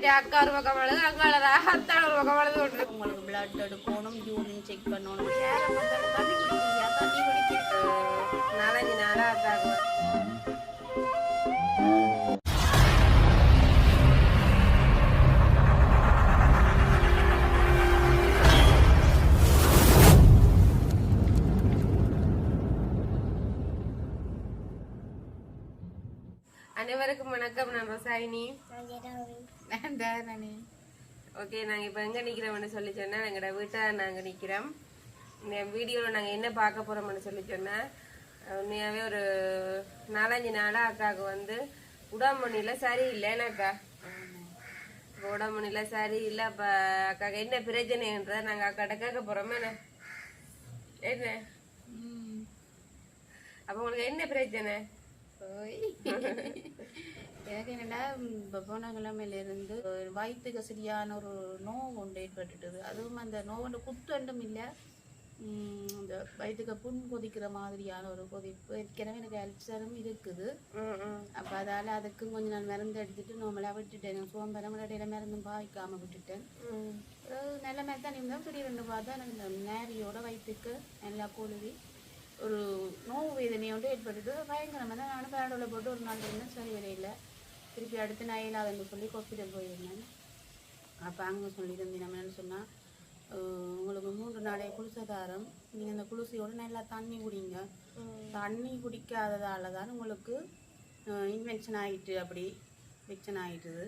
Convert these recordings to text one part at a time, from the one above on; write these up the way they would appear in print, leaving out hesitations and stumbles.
அக்கா ஒரு பக்கம் அழுது அங்கால அத்தான் ஒரு பக்கம் அழுது விட்டு உங்களுக்கு பிளட் எடுக்கணும் யூரின் செக் பண்ணணும் தண்ணி குடிக்கிறியா தண்ணி குடிக்க 4-5 நாளா அக்காக்கு அனைவருக்கும் வணக்கம். நான் ரசாயினி. ஓகே, நாங்கள் இப்போ எங்கே நிற்கிறோம்னு சொல்லி சொன்னால் எங்களோட வீட்டை நாங்கள் நிற்கிறோம். இந்த வீடியோவில் நாங்கள் என்ன பார்க்க போகிறோம்னு சொல்லி சொன்னால் உண்மையாகவே ஒரு 4-5 நாளாக அக்காவுக்கு வந்து உடம்புனியில் சரியில்லைன்னு அக்கா. இப்போ உடம்புனியில் சரியில்லை. அப்போ அக்காவுக்கு என்ன பிரச்சனைன்றதை நாங்கள் அக்காட்ட கேட்க போகிறோமே என்ன அப்போ உங்களுக்கு என்ன பிரச்சனை? எனக்கு என்னென்னா இப்போ போன கிழமையிலேருந்து வயிற்றுக்கு சரியான ஒரு நோவு ஒன்று ஏற்பட்டுட்டுது. அதுவும் அந்த நோவு குத்து ஒன்றும் இல்லை, இந்த வயிற்றுக்கு புண் கொதிக்கிற மாதிரியான ஒரு கொதிப்பு. ஏற்கனவே எனக்கு அல்சரும் இருக்குது. அப்போ அதால் அதுக்கும் கொஞ்சம் நான் மருந்து எடுத்துட்டு நார்மலாக விட்டுட்டேன். சோம்பரம் இடையில மருந்தும் பாய்க்காமல் விட்டுட்டேன். நல்ல மாதிரி தான் இருந்தேன். திடீர்னு பார்த்தா எனக்கு இந்த நேரியோட வயிற்றுக்கு நல்லா கொழுவி ஒரு நோவு வேதனையோடு ஏற்பட்டுட்டு பயங்கரமாக தான் நானும் பேரடோவில் போட்டு ஒரு நாள் இருந்தேன். சரி வரையில் திருப்பி அடுத்து நான் இல்லாதன்னு சொல்லி ஹாஸ்பிட்டல் போயிருந்தேன். அப்போ அங்கே சொல்லியிருந்தேன் நம்ம என்னென்னு சொன்னால், உங்களுக்கு 3 நாளைய குளிசதாரம், நீங்கள் அந்த குளிசையோடு நல்லா தண்ணி குடிங்க. தண்ணி குடிக்காததால் தான் உங்களுக்கு இன்ஃபெக்ஷன் ஆகிட்டு அப்படி இன்ஃபெக்ஷன் ஆகிட்டுது.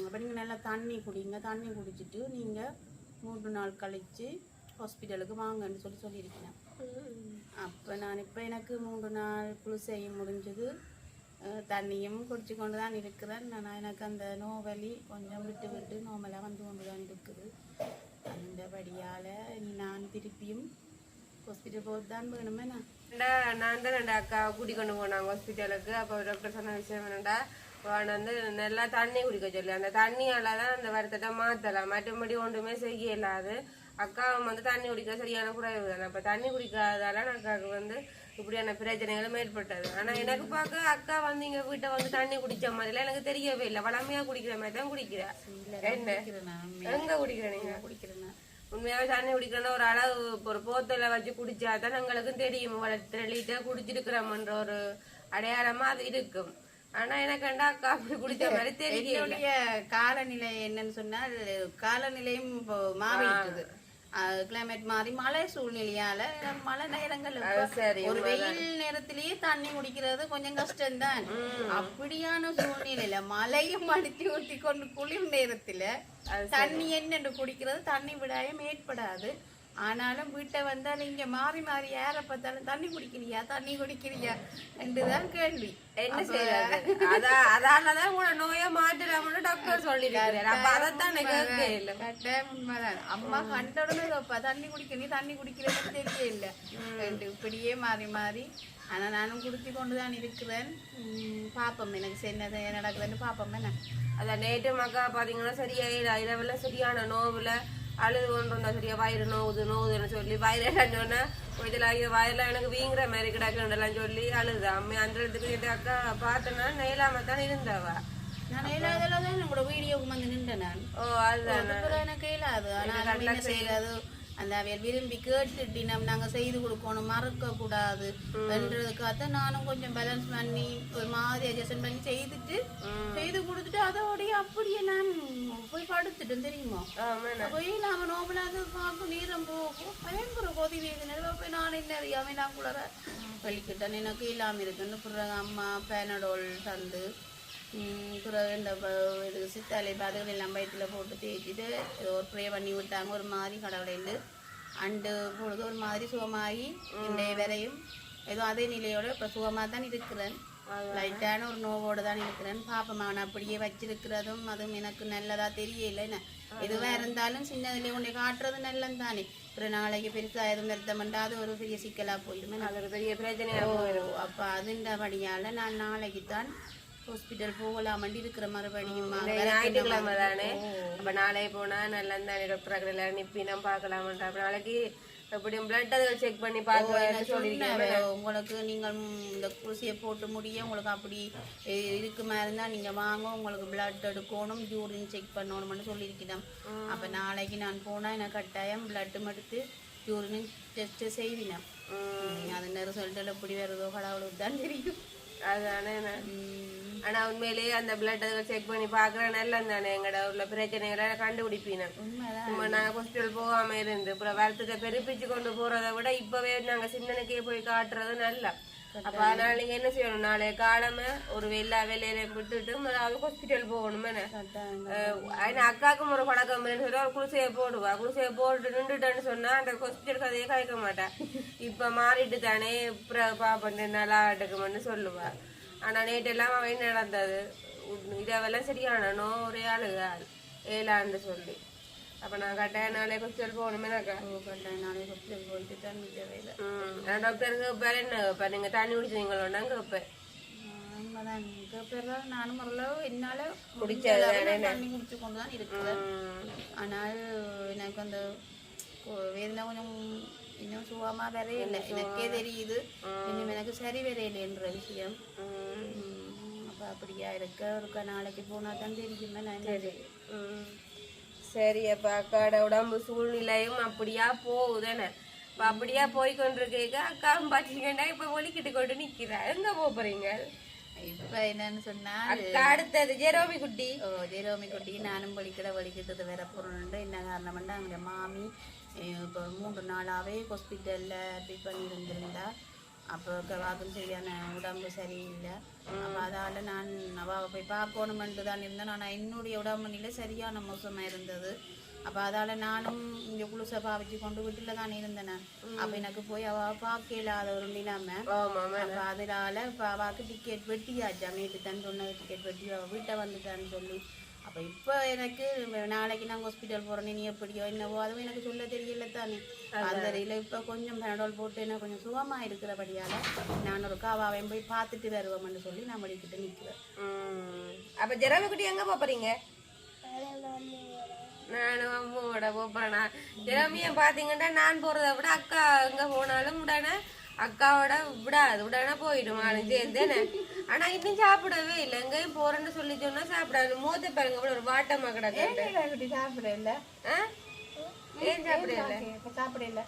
அப்போ நீங்கள் நல்லா தண்ணி குடிங்க. தண்ணி குடிச்சிட்டு நீங்கள் 3 நாள் கழித்து ஹாஸ்பிட்டலுக்கு வாங்கன்னு சொல்லியிருக்கேன். அப்போ நான் இப்போ எனக்கு 3 நாள் குளிசையும் முடிஞ்சது, தண்ணியும் குடிச்சு கொண்டு தான் இருக்கிறேன். நான் எனக்கு அந்த நோவலி கொஞ்சம் விட்டு விட்டு நோமலாக வந்து கொண்டு தான் இருக்குது. அந்தபடியால் நான் திருப்பியும் ஹாஸ்பிட்டல் போட்டு தான் வேணுமே. நான் தான் 2 அக்கா கூட்டி கொண்டு போனாங்க ஹாஸ்பிட்டலுக்கு. அப்போ டாக்டர் சொன்ன விஷயம் என்னென்னா, வந்து நல்லா தண்ணி குடிக்க சொல்லி, அந்த தண்ணியால் தான் அந்த வருத்தத்தை மாற்றலாம், மற்றபடி ஒன்றுமே செய்ய இல்லாது. அக்காவும் வந்து தண்ணி குடிக்க சரியான குறைவு தானே. அப்போ தண்ணி குடிக்காதால அக்காவுக்கு வந்து இப்படியான பிரச்சனைகளும் ஏற்பட்டது. ஆனால் எனக்கு பார்க்க அக்கா வந்து எங்கள் வீட்டை வந்து தண்ணி குடித்த மாதிரிலாம் எனக்கு தெரியவே இல்லை. வளமையாக குடிக்கிற மாதிரி தான் குடிக்கிறேன். என்ன எங்கே குடிக்கிறேன் நீங்கள்? குடிக்கிறேன் உண்மையாகவே தண்ணி குடிக்கிறேன்னா ஒரு அளவு ஒரு போத்தலை வச்சு குடிச்சா தான் எங்களுக்கும் தெரியும் 3 லிட்டர் குடிச்சிருக்கிறோம்ன்ற ஒரு அடையாளமாக அது இருக்கும். ஆனா எனக்கு அக்கா அப்படி குடிச்ச மாதிரி தெரியல. காலநிலை என்னன்னு சொன்னால், காலநிலையும் இப்போ மாறிட்டுது. கிளைமேட் மாறி மழை சூழ்நிலையால மழை நேரங்கள் ஒரு வெயில் நேரத்திலேயே தண்ணி குடிக்கிறது கொஞ்சம் கஷ்டம்தான். அப்படியான சூழ்நிலையில மழையும் அடித்து ஊற்றி கொண்டு குளிர் நேரத்துல தண்ணி என்னென்று குடிக்கிறது தண்ணி விடாயம் ஏற்படாது. ஆனாலும் வீட்டை வந்தாலும் இங்க மாறி மாறி யார பார்த்தாலும் தண்ணி குடிக்கிறியா என்றுதான் கேள்வி. என்ன செய்யறது? அதாலதான் கூட நோயை மாற்றலாம்னு டாக்டர் சொல்லிருக்காரு. உண்மைதான். அம்மா கண்டோடனே தண்ணி குடிக்கிறேன்னு தெரிய இல்லை. இப்படியே மாறி மாறி ஆனா நானும் குடிச்சு கொண்டுதான் இருக்கிறேன். பாப்போம் எனக்கு என்னது நடக்குதுன்னு பாப்போம். என்ன அதான் நேற்று மக்கா பாத்தீங்கன்னா சரியா இரவுல சரியான நோவுல அழுது கொண்டு வந்தா சரியா வயிறு நோவுதுன்னு சொல்லி வயிறு சொன்னா கொஞ்சம் வயர்லாம் எனக்கு வீங்குற மாதிரி கிடக்குன்றலாம் சொல்லி அழுது அம்மா அந்த இடத்துக்கு கேட்டு அக்கா பார்த்தேன்னா நெய்லாம தான் இருந்தாவா. நான் நெய்லாதெல்லாம் தான் என்னோட வீடியோவுக்கு வந்து நின்றேன் நான். அதுதான் எனக்கு இயலாது. ஆனால் என்ன செய்யறது, அந்த அவையல் விரும்பி கேட்டுட்டு நாங்கள் செய்து கொடுக்கணும், மறக்க கூடாது என்றதுக்காக நானும் கொஞ்சம் பேலன்ஸ் பண்ணி ஒரு மாதிரி அட்ஜஸ்ட் பண்ணி செய்து கொடுத்துட்டு அதோடய அப்படியே நான் போய் படுத்துட்டேன் தெரியுமா. போய் நாங்கள் நோபலாக பார்க்க நேரம் போகும் பயங்கர கொதி வேதனை. போய் நான் என்ன அறியாமல் நான் கூட வெளிக்கிட்டேன். எனக்கு இல்லாமல் இருக்குன்னு பிறகு அம்மா பேனடோல் தந்து பிறகு இந்த இது சித்தாலை பாதுகள் எல்லாம் வயிற்றுல போட்டு தேய்ச்சிட்டு ஒரு ப்ரே பண்ணி விட்டாங்க. ஒரு மாதிரி கடவுளைந்து அண்டு பொழுது ஒரு மாதிரி சுகமாகி இன்றைய வரையும் ஏதோ அதே நிலையோட இப்போ சுகமாக தான் இருக்கிறேன். லைட்டான ஒரு நோவோடு தான் இருக்கிறேன். பாப்பமா நான் அப்படியே வச்சிருக்கிறதும் அதுவும் எனக்கு நல்லதா தெரியல. என்ன எதுவாக இருந்தாலும் சின்னதுலேயே கொண்டே காட்டுறது நல்லது தானே. ஒரு நாளைக்கு பெருசாக எதுவும் நிறுத்தமெண்டா அது ஒரு பெரிய சிக்கலாக போயிடுமே, அது ஒரு பெரிய பிரச்சனையாக போயிடும். அப்போ அதுன்றபடியால் நான் நாளைக்கு தான் ஹாஸ்பிட்டல் போகலாமண்டி இருக்கிற. மறுபடியும் ஞாயிற்றுக்கிழமை தானே. அப்போ நாளை போனால் நல்லா தானே டாக்டர் எல்லாரும் நிப்பி நம்ம பார்க்கலாமன்ற. அப்போ நாளைக்கு எப்படியும் பிளட் அதை செக் பண்ணி பார்க்க சொல்லிருக்கேன். உங்களுக்கு நீங்கள் இந்த குளிசையை போட்டு முடிய உங்களுக்கு அப்படி இருக்கு மாதிரி இருந்தால் நீங்கள் வாங்க, உங்களுக்கு பிளட் எடுக்கணும், யூரின் செக் பண்ணணும்னு சொல்லியிருக்கிறேன். அப்போ நாளைக்கு நான் போனால் எனக்கு கட்டாயம் பிளட்டும் எடுத்து யூரின் டெஸ்ட்டு செய்வினேன். அது ரிசல்ட்டில் எப்படி வருதோ கடவுளுக்கு தான் தெரியும். அதுதானே. ஆனா உண்மையிலேயே அந்த பிளட் அதை செக் பண்ணி பாக்குறேன் நல்லா தானே எங்கட உள்ள பிரச்சனைகளை கண்டுபிடிப்பீங்க. நாங்க ஹாஸ்பிட்டல் போகாம இருந்து அப்புறம் வருத்தத்தை பெருப்பிச்சு கொண்டு போறதை விட இப்பவே நாங்க சின்னனுக்கே போய் காட்டுறது நல்லா. அப்ப அதனால நீங்க என்ன செய்யணும், நாளைய காலமே ஒரு எல்லா வேலையில விட்டுட்டு அதாவது ஹாஸ்பிட்டல் போகணும். ஏன்னா அக்காவுக்கும் ஒரு பழக்கம் சொல்லி ஒரு குளிசையை போடுவா, குளிசையை போட்டு நின்றுட்டேன்னு சொன்னா அந்த ஹாஸ்பிட்டல் கதையே கழிக்க மாட்டேன். இப்ப மாறிட்டு தானே பாப்பண்டு நல்லா எடுக்குமென்னு சொல்லுவா. ஆனா நேற்றெல்லாம் அவன் நடந்தது இதெல்லாம் சரியானோ ஒரே ஆளுங்க ஏலான்னு சொல்லி. அப்ப நான் கட்டாயம் நாளே ஹாஸ்பிட்டல் போகணுமேனாக்கா. கட்டாயம் நாளே ஹாஸ்பிட்டல் போயிட்டு தான் வேலை. நான் டாக்டருக்கு கேட்பேன், என்ன இப்போ நீங்க தண்ணி குடிச்சீங்களோன்னா கேட்பேன். உண்மைதான் கேட்பேன். நானும் ஓரளவு என்னால் தண்ணி குடிச்சு கொண்டு தான் இருக்கிறேன். ஆனால் எனக்கு அந்த வேதனை கொஞ்சம் இன்னும் சுகமா வரையில்லை, எனக்கே தெரியுது. இன்னும் எனக்கு சரி வரையில்லைன்ற விஷயம். அப்போ அப்படியா இருக்க நாளைக்கு போனால் தான் தெரியுமே. நான் சரி சரி. அப்போ அக்காவோட உடம்பு சூழ்நிலையும் அப்படியா போகுதானே. இப்போ அப்படியா போய்கொண்டிருக்க அக்காவும் பார்த்தீங்கன்னா இப்போ ஒலிக்கிட்டு கொண்டு நிற்கிறா. எங்கே போகிறீங்க இப்போ? என்னன்னு சொன்னா அடுத்தது ஜெரோமி குட்டி. ஜெரோமி குட்டி நானும் வலிக்கிட்டது வேற போறோம்னு என்ன காரணம்னா அவங்க மாமி இப்போ 3 நாளாகவே ஹாஸ்பிட்டலில் அட்மிட் பண்ணியிருந்திருந்தா. அப்போ வாக்கும் சரியான உடம்பு சரியில்லை. அப்போ அதால் நான் அவள் போய் பார்க்கணுமென்ட்டு தான் இருந்தேன். ஆனால் என்னுடைய உடம்பு நிலை சரியான மோசமாக இருந்தது. அப்போ அதால் நானும் இங்கே குளிசை பாவிச்சு கொண்டு வீட்டில் தான் இருந்தேன். அப்போ எனக்கு போய் அவள் பார்க்க இல்லாத ஒரு நிலைமை. அப்போ அதனால இப்போ அவாவுக்கு டிக்கெட் வெட்டியாச்சா, நேற்று தான் சொன்னது டிக்கெட் வெட்டி அவள் வீட்டை வந்துட்டான்னு சொல்லி. அப்போ இப்போ எனக்கு நாளைக்கு நாங்கள் ஹாஸ்பிட்டல் போகிறோன்னே நீ எப்படியோ என்னவோ அதுவும் எனக்கு சொல்ல தெரியல தானே. அந்த இதில் இப்போ கொஞ்சம் பேனடால் போட்டு எனக்கு கொஞ்சம் சுகமாக இருக்கிறபடியால் நான் ஒரு காவாவையும் போய் பார்த்துட்டு வருவோம்னு சொல்லி நான் வலிக்கிட்டு நிற்கிறேன். அப்போ ஜெராமி குட்டி எங்கே போகிறீங்க? நானும் அம்மாவோட போகிறேன்னா ஜெராமியை பார்த்தீங்கன்னா நான் போகிறத விட அக்கா எங்கே போனாலும் உடனே அக்காவோட விடாது, உடனே போயிடும் ஆளும் சேர்ந்தேனே. ஆனா இன்னும் சாப்பிடவே இல்லை. எங்கேயும் போறேன்னு சொல்லி சொன்னா சாப்பிடாது. மூத்த பாருங்க கூட ஒரு வாட்டமா கிடக்கு. சாப்பிட இல்லை. ஏன் சாப்பிட இல்லை?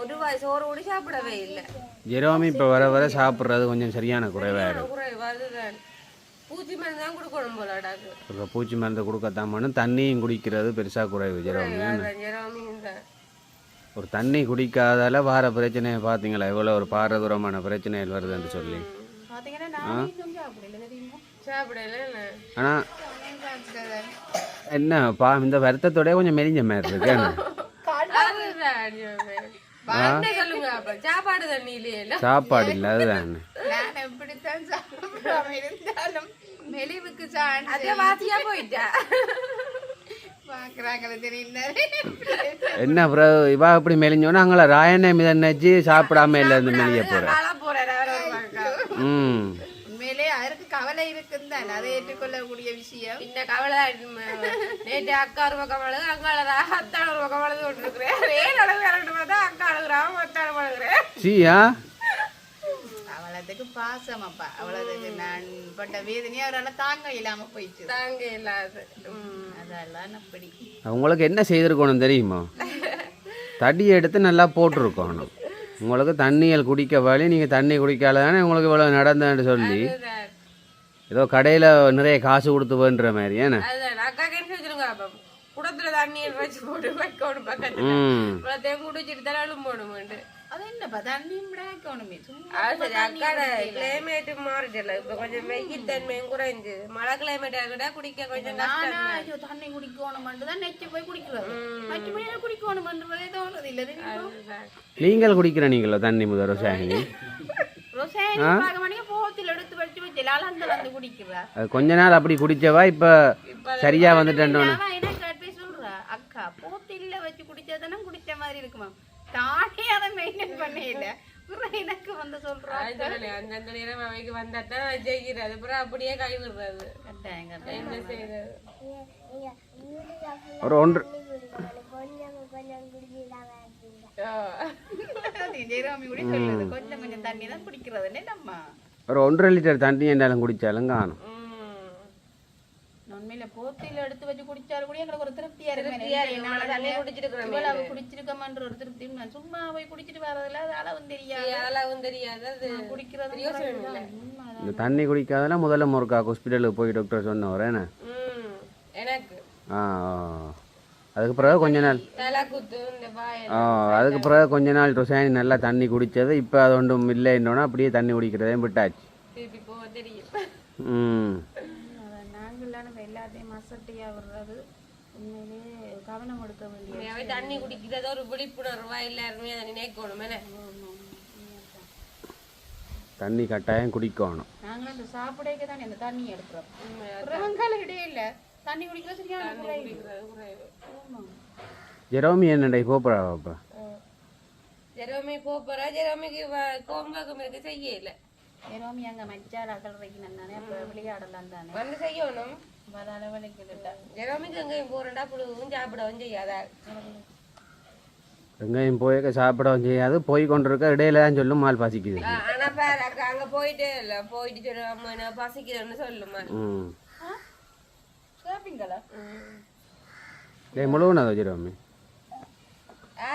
ஒரு வாய் சோறு கூட சாப்பிடவே இல்லை. ஜெரோமி இப்ப வர வர சாப்பிட்றது கொஞ்சம் சரியான குறைவாதுதான். பூச்சி மருந்து தான் கொடுக்கணும் போலாடாக்கு. இப்போ பூச்சி மருந்து கொடுக்கத்தான் பண்ணணும். தண்ணியும் குடிக்கிறது பெருசா குறைவு ஜெரோமி. ஜெரோமியும் தான் ஒரு தண்ணி குடிக்காதால வார பிரச்சனையை பார்த்தீங்களா எவ்வளோ ஒரு பாரதூரமான பிரச்சனைகள் வருதுன்னு சொல்லி. ஆனால் என்னப்பா இந்த வருத்தத்தோட கொஞ்சம் மெலிஞ்ச மாதிரி இருக்கு. சாப்பாடு இல்லை அதுதான். என்ன அப்புறம் இவா இப்படி மெலிஞ்சோன்னா அங்கே ராயனை மிதச்சு சாப்பிடாம இல்லை இருந்து மெலிய போறேன். உண்மையிலே அதற்கு கவலை இருக்குன்னு தான், அதை ஏற்றுக்கொள்ளக்கூடிய விஷயம். இந்த கவலை நேற்று அக்கா ஒரு பக்கம் அழுது, அக்கா அழுதா, அத்தான் ஒரு பக்கம் அழுது கொண்டிருக்கிறேன். அக்கா அழுகுறான், அத்தான் அழுகுறேன். சீயா அவளதுக்கு பாசம் அப்பா, அவளதுக்கு நான் பட்ட வேதனையே அவரால் தாங்க இல்லாம போயிட்டு. தாங்க இல்லாது அதெல்லாம் அப்படி. உங்களுக்கு என்ன செய்திருக்கணும் தெரியுமா? தடியை எடுத்து நல்லா போட்டிருக்கணும். உங்களுக்கு தண்ணியல் குடிக்க வழி, நீங்கள் தண்ணி குடிக்கால தானே உங்களுக்கு இவ்வளோ நடந்தேன்னு சொல்லி ஏதோ கடையில் நிறைய காசு கொடுத்து வேண்டுற மாதிரி. ஏன்னா குடத்துல தண்ணி வச்சு போட்டு வைக்கணும் பக்கத்துல குடிச்சிட்டு தராலும் போடுமாண்டு. அது என்னப்பா தண்ணியும் விடாக்கணுமே. அக்காட கிளைமேட் மாறிட்டல, இப்ப கொஞ்சம் வெயில் தன்மையும் குறைஞ்சு மழை கிளைமேட்டா கூட குடிக்க கொஞ்சம் தண்ணி குடிக்கணும் தான் நெச்சு போய் குடிக்கிறது. மற்றபடி குடிக்கணும்ன்றதே தோணுது இல்ல. நீங்கள் குடிக்கிற நீங்களோ தண்ணி முதல் ரோசாயினி? கொஞ்ச நாள் அப்படி குடிச்சவா இப்ப சரியா வந்துட்டேன். அக்கா போத்தில வச்சு குடிச்சதானே குடிச்ச மாதிரி இருக்குமா, தானே அதை மெயின்டைன் பண்ண இல்ல. எனக்கு வந்து சொல்றாங்க அந்த நேரம் அவைக்கு வந்தாதான் ஜெயிக்கிறது, அப்புறம் அப்படியே கை விடுறது. என்ன செய்யறது? ஒரு ஒன்று ஜெயராமி கூட சொல்லுது கொஞ்சம் கொஞ்சம் தண்ணி தான் குடிக்கிறதுன்னு நம்ம ஒரு 1.5 லிட்டர் தண்ணி என்னாலும் குடிச்சாலும் காணும். உண்மையில போத்தில எடுத்து வச்சு குடிச்சாலும் கூட எங்களுக்கு ஒரு திருப்தியா தண்ணி குடிச்சிருக்கிறோம் இவ்வளவு குடிச்சிருக்கோம்ன்ற ஒரு திருப்தி சும்மா போய் குடிச்சிட்டு வரதுல அது அளவும் தெரியாது அது குடிக்கிறது இந்த தண்ணி குடிக்காதெல்லாம் முதல்ல முறுக்கா ஹாஸ்பிட்டலுக்கு போய் டாக்டர் சொன்னவர் என்ன எனக்கு அதுக்கு பிறகு கொஞ்ச நாள் அதுக்கு பிறகு கொஞ்ச நாள் ரொசானி நல்லா தண்ணி குடித்தது இப்போ அது ஒன்றும் இல்லைன்னொன்னா அப்படியே தண்ணி குடிக்கிறதையும் விட்டாச்சு. நாங்களாம் எல்லாத்தையும் மசட்டியாக விடுறது உண்மையிலே கவனம் எடுக்க வேண்டிய தண்ணி குடிக்கிறத ஒரு விழிப்புணர்வா எல்லாருமே அதை நினைக்கணும். தண்ணி கட்டாயம் குடிக்கணும். நாங்களும் இந்த சாப்பிடக்க தான் இந்த தண்ணி எடுக்கிறோம் இடையில தண்ணி குடிக்கிற சரியான ஜெரோமி என்னடா போப்பா ஜெரோமி போறா ஜெரோமிக்கு கோம்பகம் இருக்கு செய்யல ஜெரோமி அங்க மச்சார் அகல்றைக்கு நானே அப்ப விளையாடலாம் தானே வந்து செய்யணும் வராத வேலைக்கு ஜெரோமிக்கு எங்கேயும் போறேன்டா புழுவும் சாப்பிடவும் செய்யாதா எங்கேயும் போய் சாப்பிடவும் செய்யாது போய் கொண்டிருக்க இடையில தான் சொல்லும் மால் பசிக்குது. ஆனா பாரு அக்கா அங்க போயிட்டே இல்ல போயிட்டு சொல்லுவாங்க பசிக்குதுன்னு சொல்லுமா முழுவதும் அதை வச்சிருவோமே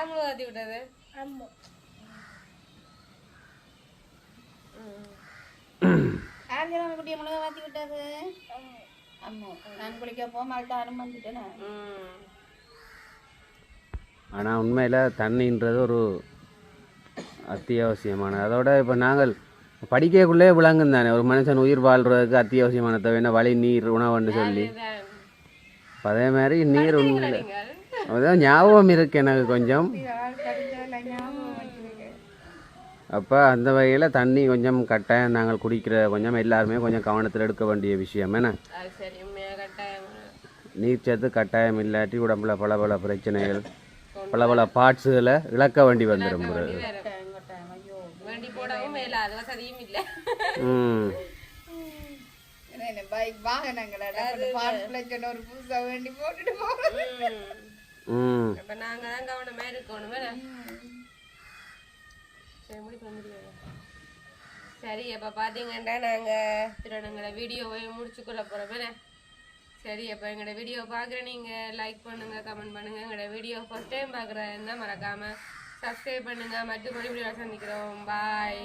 முழுவாத்தி விட்டது குட்டிய முழுக மாத்தி விட்டது அம்மா நான் குளிக்க போக மாட்டாரும் வந்துட்டேன். ஆனால் உண்மையில் தண்ணின்றது ஒரு அத்தியாவசியமான அதோட இப்போ நாங்கள் படிக்கக்குள்ளே விளங்கும் தானே ஒரு மனுஷன் உயிர் வாழ்கிறதுக்கு அத்தியாவசியமான தேவையான வழி நீர் உணவுன்னு சொல்லி அதே மாதிரி நீர் உண்மையில் அதுதான் ஞாபகம் இருக்கு எனக்கு கொஞ்சம். அப்போ அந்த வகையில் தண்ணி கொஞ்சம் கட்டாயம் நாங்கள் குடிக்கிற கொஞ்சம் எல்லாருமே கொஞ்சம் கவனத்தில் எடுக்க வேண்டிய விஷயம் என்ன நீர்ச்சத்து கட்டாயம் இல்லாட்டி உடம்புல பல பல பிரச்சனைகள் பல பல பார்ட்ஸுகளை இழக்க வேண்டி வந்துடும். சரி அப்ப பாத்தீங்கன்னா நாங்க திருடங்களை வீடியோவை முடிச்சுக்கொள்ள போறோம். சரி அப்போ எங்களோட வீடியோ பார்க்குற நீங்கள் லைக் பண்ணுங்கள் கமெண்ட் பண்ணுங்கள். எங்களோட வீடியோ ஃபர்ஸ்ட் டைம் பார்க்குறதா இருந்தால் மறக்காமல் சப்ஸ்கிரைப் பண்ணுங்கள். மற்றபடி வீடியோ சந்திக்கிறோம். பாய்.